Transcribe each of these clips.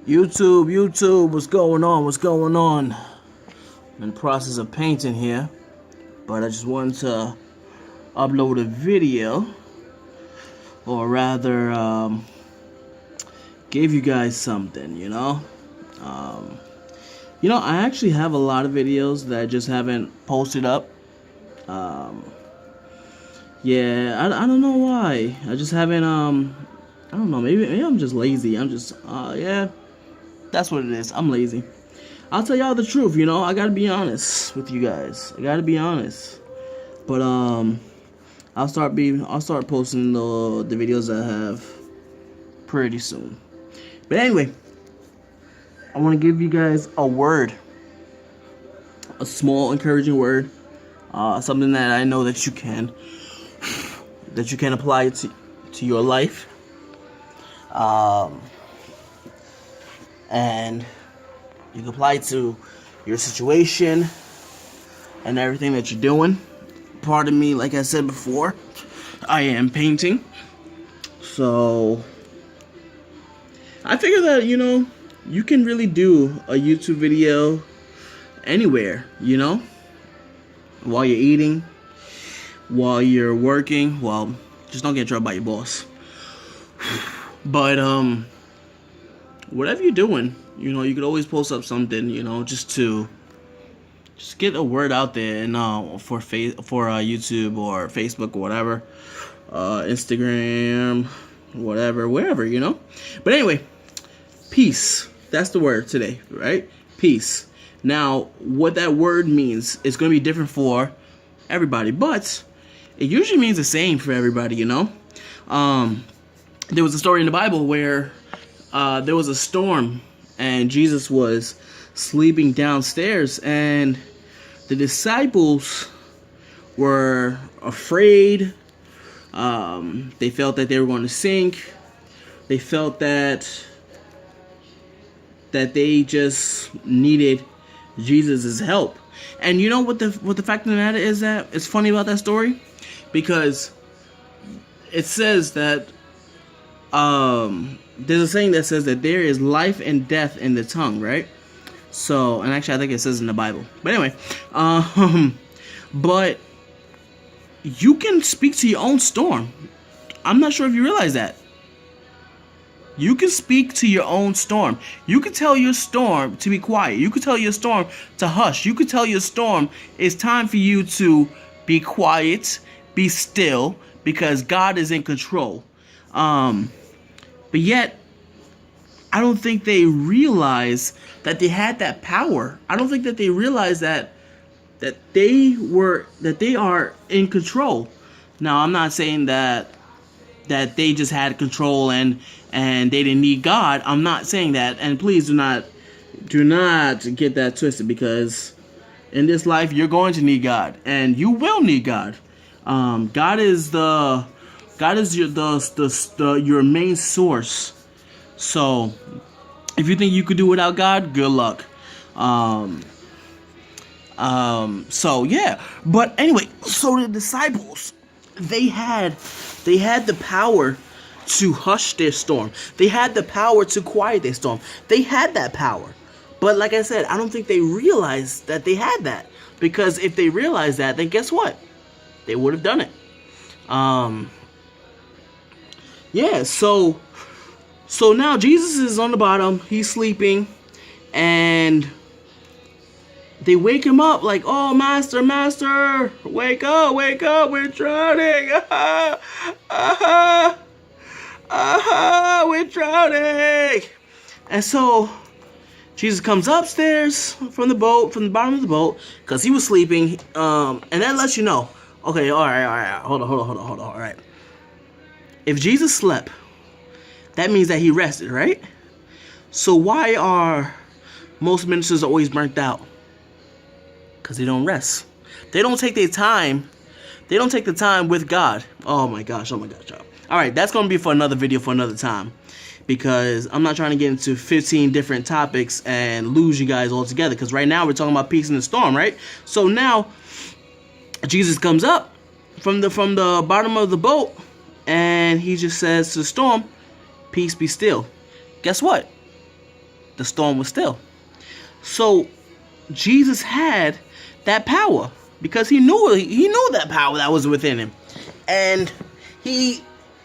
YouTube, what's going on? What's going on? I'm in the process of painting here, but I just wanted to upload a video, or rather, give you guys something, I actually have a lot of videos that I just haven't posted up. I don't know why. I just haven't, I don't know, maybe I'm just lazy. That's what it is. I'm lazy. I'll tell y'all the truth, I gotta be honest with you guys. I gotta be honest. But I'll start posting the videos I have pretty soon. But anyway, I want to give you guys a word, a small encouraging word, something that I know that you can apply to your life, and you can apply it to your situation and everything that you're doing. Pardon me, like I said before, I am painting, so I figure that you can really do a YouTube video anywhere, while you're eating, while you're working. Well, just don't get in trouble by your boss. But whatever you're doing, you could always post up something, just get a word out there, and for YouTube or Facebook or whatever, Instagram, whatever, wherever, But anyway, peace. That's the word today, right? Peace. Now, what that word means is going to be different for everybody, but it usually means the same for everybody, There was a story in the Bible where there was a storm, and Jesus was sleeping downstairs, and the disciples were afraid. They felt that they were going to sink. They felt that they just needed Jesus' help. And you know what the fact of the matter is, that it's funny about that story, because it says that there's a saying that says that there is life and death in the tongue, right? So, and actually I think it says in the Bible. But anyway, but you can speak to your own storm. I'm not sure if you realize that. You can speak to your own storm. You can tell your storm to be quiet. You can tell your storm to hush. You can tell your storm it's time for you to be quiet, be still, because God is in control. But yet, I don't think they realize that they had that power. I don't think that they realize that they are in control. Now, I'm not saying that they just had control and they didn't need God. I'm not saying that, and please do not get that twisted, because in this life you're going to need God, and you will need God. God is your main source. So if you think you could do without God, good luck. So yeah. But anyway, so the disciples, they had the power to hush their storm. They had the power to quiet their storm. They had that power. But like I said, I don't think they realized that they had that. Because if they realized that, then guess what? They would have done it. Yeah, so now Jesus is on the bottom. He's sleeping. And they wake him up like, "Oh, master, wake up, we're drowning. We're drowning." And so Jesus comes upstairs from the bottom of the boat, because he was sleeping. And that lets you know, okay, all right, hold on, all right. If Jesus slept, that means that he rested, right? So why are most ministers always burnt out? Because they don't rest. They don't take their time. They don't take the time with God. Oh my gosh, y'all. Alright, that's going to be for another video for another time, because I'm not trying to get into 15 different topics and lose you guys altogether, because right now we're talking about peace in the storm, right? So now Jesus comes up from the bottom of the boat, and he just says to the storm, "Peace, be still." Guess what? the storm was still. So Jesus had that power because he knew that power that was within him, and he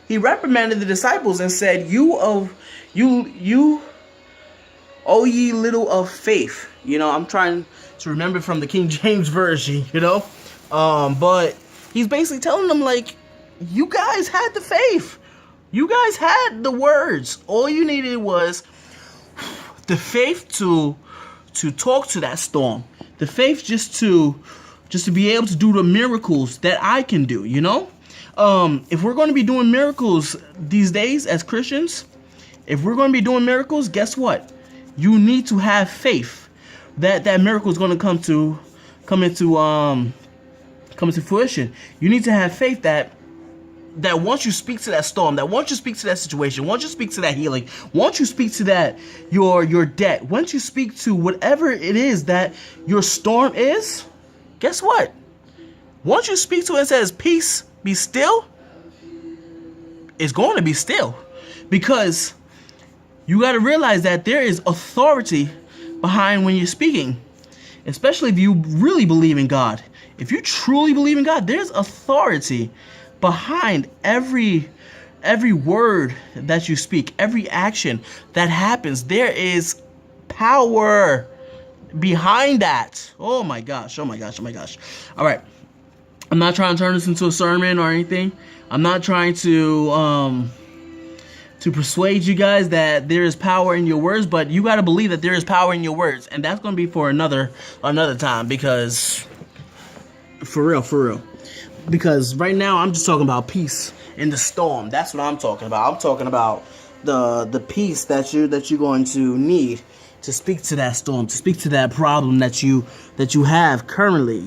reprimanded the disciples and said, "You oh ye little of faith." I'm trying to remember from the King James version. But he's basically telling them, like, you guys had the faith, you guys had the words. All you needed was the faith to talk to that storm, the faith just to be able to do the miracles that I can do. If we're going to be doing miracles these days as Christians, if we're going to be doing miracles, guess what? You need to have faith that miracle is going to come into fruition. You need to have faith that once you speak to that storm, that once you speak to that situation, once you speak to that healing, once you speak to that your debt, once you speak to whatever it is that your storm is, guess what? Once you speak to it and says, peace, be still, it's going to be still. Because you got to realize that there is authority behind when you're speaking, especially if you really believe in God. If you truly believe in God, there's authority behind every word that you speak, every action that happens. There is power behind that. Oh my gosh. All right. I'm not trying to turn this into a sermon or anything. I'm not trying to persuade you guys that there is power in your words, but you got to believe that there is power in your words, and that's going to be for another time, because for real, because right now I'm just talking about peace in the storm. That's what I'm talking about. I'm talking about the peace that you're going to need to speak to that storm, to speak to that problem that you have currently.